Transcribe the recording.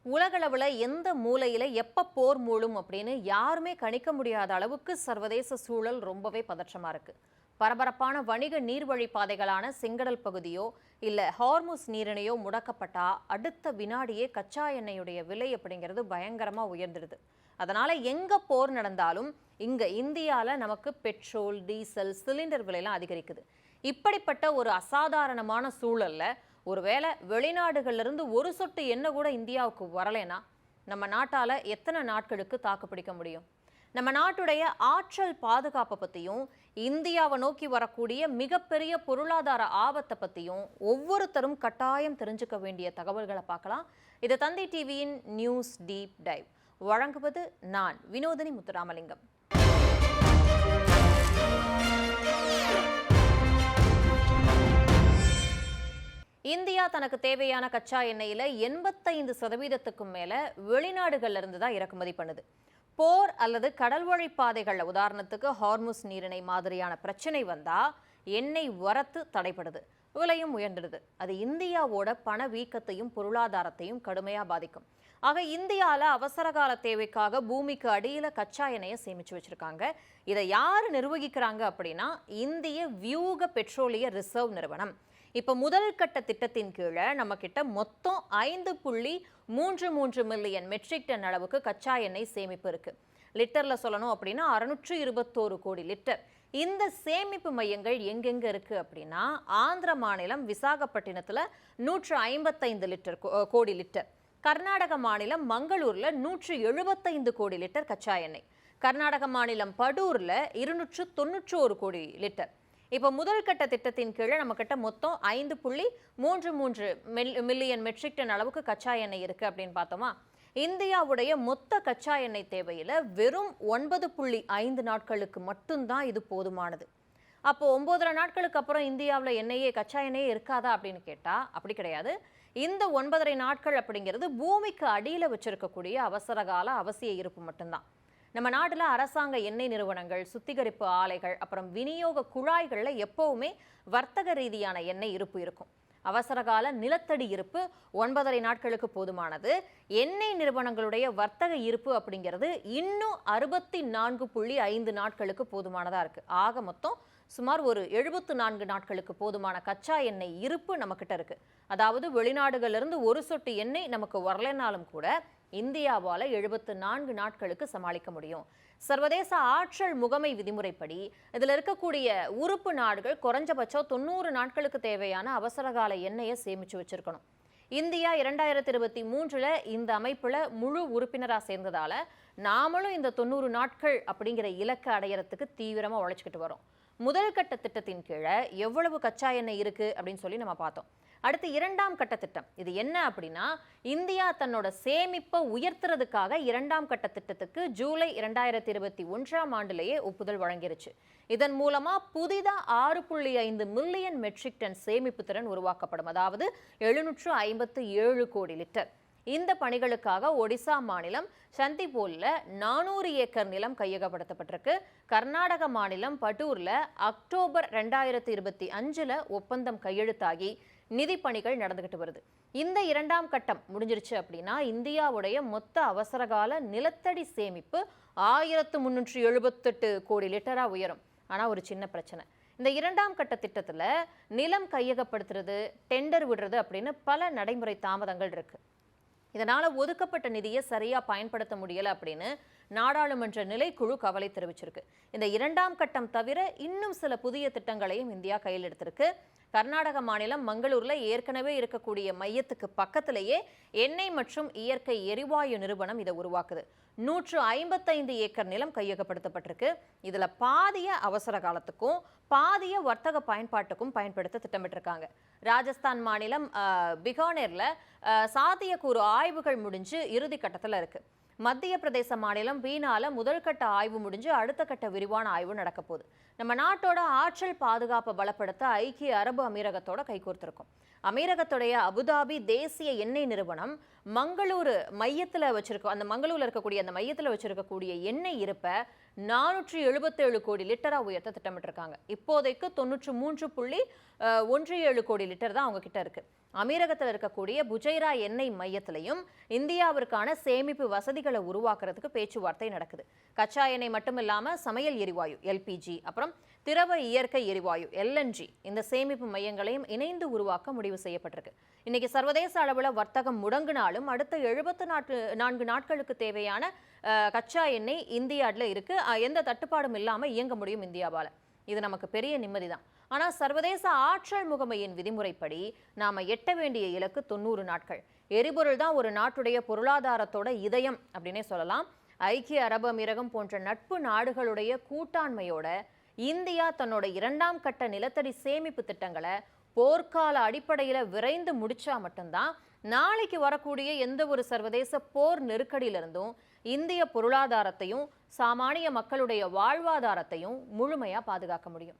உலகளவில் எந்த மூலையில் எப்போ போர் மூழும் அப்படின்னு யாருமே கணிக்க முடியாத அளவுக்கு சர்வதேச சூழல் ரொம்பவே பதற்றமாக இருக்குது. பரபரப்பான வணிக நீர்வழி பாதைகளான செங்கடல் பகுதியோ இல்லை ஹார்முஸ் நீரிணையோ முடக்கப்பட்டா அடுத்த வினாடியே கச்சா எண்ணெயுடைய விலை அப்படிங்கிறது பயங்கரமாக உயர்ந்துடுது. அதனால் எங்கே போர் நடந்தாலும் இங்கே இந்தியாவில் நமக்கு பெட்ரோல், டீசல், சிலிண்டர் விலையெல்லாம் அதிகரிக்குது. இப்படிப்பட்ட ஒரு அசாதாரணமான சூழலில் ஒருவேளை வெளிநாடுகள்லேருந்து ஒரு சொட்டு எண்ணெய் கூட இந்தியாவுக்கு வரலைன்னா நம்ம நாட்டால் எத்தனை நாட்களுக்கு தாக்கு பிடிக்க முடியும்? நம்ம நாட்டுடைய ஆற்றல் பாதுகாப்பை பற்றியும் இந்தியாவை நோக்கி வரக்கூடிய மிகப்பெரிய பொருளாதார ஆபத்தை பற்றியும் ஒவ்வொருத்தரும் கட்டாயம் தெரிஞ்சுக்க வேண்டிய தகவல்களை பார்க்கலாம். இது தந்தி டிவியின் நியூஸ் டீப் டைவ். வழங்குவது நான் வினோதினி முத்துராமலிங்கம். இந்தியா தனக்கு தேவையான கச்சா எண்ணெயில் 85%க்கும் மேலே வெளிநாடுகள்ல இருந்து தான் இறக்குமதி பண்ணுது. போர் அல்லது கடல் வழி பாதைகளில், உதாரணத்துக்கு ஹார்முஸ் நீரிணை மாதிரியான பிரச்சனை வந்தால் எண்ணெய் வரத்து தடைப்படுது, விலையும் உயர்ந்துடுது. அது இந்தியாவோட பண வீக்கத்தையும் பொருளாதாரத்தையும் கடுமையாக பாதிக்கும். ஆக இந்தியாவில் அவசரகால தேவைக்காக பூமிக்கு அடியில் கச்சா எண்ணெயை சேமித்து வச்சுருக்காங்க. இதை யார் நிர்வகிக்கிறாங்க அப்படின்னா இந்திய வியூக பெட்ரோலிய ரிசர்வ் நிறுவனம். இப்போ முதல் கட்ட திட்டத்தின் கீழே நம்ம கிட்ட மொத்தம் 5.33 மில்லியன் மெட்ரிக் டன் அளவுக்கு கச்சா எண்ணெய் சேமிப்பு இருக்கு. லிட்டர்ல சொல்லணும் அப்படின்னா 621 கோடி லிட்டர். இந்த சேமிப்பு மையங்கள் எங்கெங்க இருக்கு அப்படின்னா ஆந்திர மாநிலம் விசாகப்பட்டினத்துல 155 கோடி லிட்டர், கர்நாடக மாநிலம் மங்களூர்ல 175 கோடி லிட்டர் கச்சா எண்ணெய், கர்நாடக மாநிலம் படூர்ல 291 கோடி லிட்டர். இப்போ முதல் கட்ட திட்டத்தின் கீழே நம்ம கிட்ட மொத்தம் 5.33 மில்லியன் மெட்ரிக் டன் அளவுக்கு கச்சா எண்ணெய் இருக்கு அப்படின்னு பார்த்தோமா. இந்தியாவுடைய மொத்த கச்சா எண்ணெய் தேவையில் வெறும் 9.5 நாட்களுக்கு மட்டும்தான் இது போதுமானது. அப்போ 9.5 நாட்களுக்கு அப்புறம் இந்தியாவில் கச்சா எண்ணெயே இருக்காதா அப்படின்னு கேட்டால் அப்படி கிடையாது. இந்த 9.5 நாட்கள் அப்படிங்கிறது பூமிக்கு அடியில் வச்சிருக்கக்கூடிய அவசரகால அவசிய இருப்பு மட்டும்தான். நம்ம நாட்டில் அரசாங்க எண்ணெய் நிறுவனங்கள், சுத்திகரிப்பு ஆலைகள், அப்புறம் விநியோக குழாய்களில் எப்போவுமே வர்த்தக ரீதியான எண்ணெய் இருப்பு இருக்கும். அவசரகால நிலத்தடி இருப்பு 9.5 நாட்களுக்கு போதுமானது. எண்ணெய் நிறுவனங்களுடைய வர்த்தக இருப்பு அப்படிங்கிறது இன்னும் 64.5 நாட்களுக்கு போதுமானதாக இருக்குது. ஆக மொத்தம் சுமார் ஒரு 74 நாட்களுக்கு போதுமான கச்சா எண்ணெய் இருப்பு நம்மக்கிட்ட இருக்குது. அதாவது வெளிநாடுகளிலிருந்து ஒரு சொட்டு எண்ணெய் நமக்கு வரலைனாலும் கூட இந்தியாவால் 74 நாட்களுக்கு சமாளிக்க முடியும். சர்வதேச ஆற்றல் முகமை விதிமுறைப்படி இதில் இருக்கக்கூடிய உறுப்பு நாடுகள் குறைஞ்சபட்சம் 90 நாட்களுக்கு தேவையான அவசரகால எண்ணெயை சேமித்து வச்சிருக்கணும். இந்தியா 2023 இந்த அமைப்பில் முழு உறுப்பினராக சேர்ந்ததால நாமளும் இந்த 90 நாட்கள் அப்படிங்கிற இலக்கை அடையறதுக்கு தீவிரமாக உழைச்சிக்கிட்டு வரோம். முதல் கட்ட திட்டத்தின் கீழே எவ்வளவு கச்சா எண்ணெய் இருக்கு அப்படின்னு சொல்லி நம்ம பார்த்தோம். அடுத்து இரண்டாம் கட்ட திட்டம். இது என்ன அப்படின்னா இந்தியா தன்னோட சேமிப்பை உயர்த்துறதுக்காக இரண்டாம் கட்ட திட்டத்துக்கு ஜூலை 2021 ஆண்டிலேயே ஒப்புதல் வழங்கிருச்சு. இதன் மூலமா புதிதா 6.5 மில்லியன் மெட்ரிக் டன் சேமிப்பு திறன் உருவாக்கப்படும். அதாவது 757 கோடி லிட்டர். இந்த பணிகளுக்காக ஒடிசா மாநிலம் சந்திபோல்ல 400 ஏக்கர் நிலம் கையகப்படுத்தப்பட்டிருக்கு. கர்நாடக மாநிலம் பட்டூர்ல அக்டோபர் 2025 ஒப்பந்தம் கையெழுத்தாகி நிதி பணிகள் நடந்துகிட்டு வருது. இந்த இரண்டாம் கட்டம் முடிஞ்சிருச்சு அப்படின்னா இந்தியாவுடைய மொத்த அவசரகால நிலத்தடி சேமிப்பு 1378 கோடி லிட்டரா உயரும். ஆனா ஒரு சின்ன பிரச்சனை, இந்த இரண்டாம் கட்ட திட்டத்துல நிலம் கையகப்படுத்துறது, டெண்டர் விடுறது அப்படின்னு பல நடைமுறை தாமதங்கள் இருக்கு. இதனால ஒதுக்கப்பட்ட நிதியை சரியா பயன்படுத்த முடியல அப்படின்னு நாடாளுமன்ற நிலைக்குழு கவலை தெரிவிச்சிருக்கு. இந்த இரண்டாம் கட்டம் தவிர இன்னும் சில புதிய திட்டங்களையும் இந்தியா கையில் எடுத்திருக்கு. கர்நாடக மாநிலம் மங்களூர்ல ஏற்கனவே இருக்கக்கூடிய மையத்துக்கு பக்கத்திலேயே எண்ணெய் மற்றும் இயற்கை எரிவாயு நிறுவனம் இதை உருவாக்குது. 155 ஏக்கர் நிலம் கையகப்படுத்தப்பட்டிருக்கு. இதுல பாதிய அவசர காலத்துக்கும் பாதிய வர்த்தக பயன்பாட்டுக்கும் பயன்படுத்த திட்டமிட்டிருக்காங்க. ராஜஸ்தான் மாநிலம் பிகானேர்ல சாத்தியக்கூறு ஆய்வுகள் முடிஞ்சு இறுதி கட்டத்தில் இருக்கு. மத்திய பிரதேச மாநிலம் பீனால முதல் கட்ட ஆய்வு முடிஞ்சு அடுத்த கட்ட விரிவான ஆய்வு நடக்க போகுது. நம்ம நாட்டோட ஆற்றல் பாதுகாப்பை பலப்படுத்த ஐக்கிய அரபு அமீரகத்தோட கைகோர்த்திருக்கும். அமீரகத்துடைய அபுதாபி தேசிய எண்ணெய் நிறுவனம் மங்களூரு மையத்தில் வச்சிருக்க அந்த மங்களூர்ல இருக்கக்கூடிய அந்த மையத்தில் வச்சிருக்கக்கூடிய எண்ணெய் இருப்பை 477 கோடி லிட்டரா உயர்த்த திட்டமிட்டிருக்காங்க. இப்போதைக்கு 93.17 கோடி லிட்டர் தான் அவங்க கிட்ட இருக்கு. அமீரகத்தில் இருக்கக்கூடிய புஜைரா எண்ணெய் மையத்திலையும் இந்தியாவிற்கான சேமிப்பு வசதிகளை உருவாக்குறதுக்கு பேச்சுவார்த்தை நடக்குது. கச்சா எண்ணெய் மட்டும் இல்லாம சமையல் எரிவாயு எல்பிஜி, அப்புறம் திரவ இயற்கை எரிவாயு எல்என்ஜி, இந்த சேமிப்பு மையங்களையும் இணைந்து உருவாக்க முடிவு செய்யப்பட்டிருக்கு. இன்னைக்கு சர்வதேச அளவில் வர்த்தகம் முடங்கினாலும் அடுத்த 74 நாட்களுக்கு தேவையான கச்சா எண்ணெய் இந்தியாவில் இருக்கு. எந்த தட்டுப்பாடும் இல்லாமல் இயங்க முடியும் இந்தியாவால. இது நமக்கு பெரிய நிம்மதி தான். ஆனால் சர்வதேச ஆற்றல் முகமையின் விதிமுறைப்படி நாம எட்ட வேண்டிய இலக்கு 90 நாட்கள். எரிபொருள் தான் ஒரு நாட்டுடைய பொருளாதாரத்தோட இதயம் அப்படின்னே சொல்லலாம். ஐக்கிய அரபு அமீரகம் போன்ற நட்பு நாடுகளுடைய கூட்டாண்மையோட இந்தியா தன்னோட 2ஆம் கட்ட நிலத்தடி சேமிப்பு திட்டங்களை போர்க்கால அடிப்படையில் விரைந்து முடிச்சா மட்டும்தான் நாளைக்கு வரக்கூடிய எந்த ஒரு சர்வதேச போர் நெருக்கடியிலிருந்தும் இந்திய பொருளாதாரத்தையும் சாமானிய மக்களுடைய வாழ்வாதாரத்தையும் முழுமையா பாதுகாக்க முடியும்.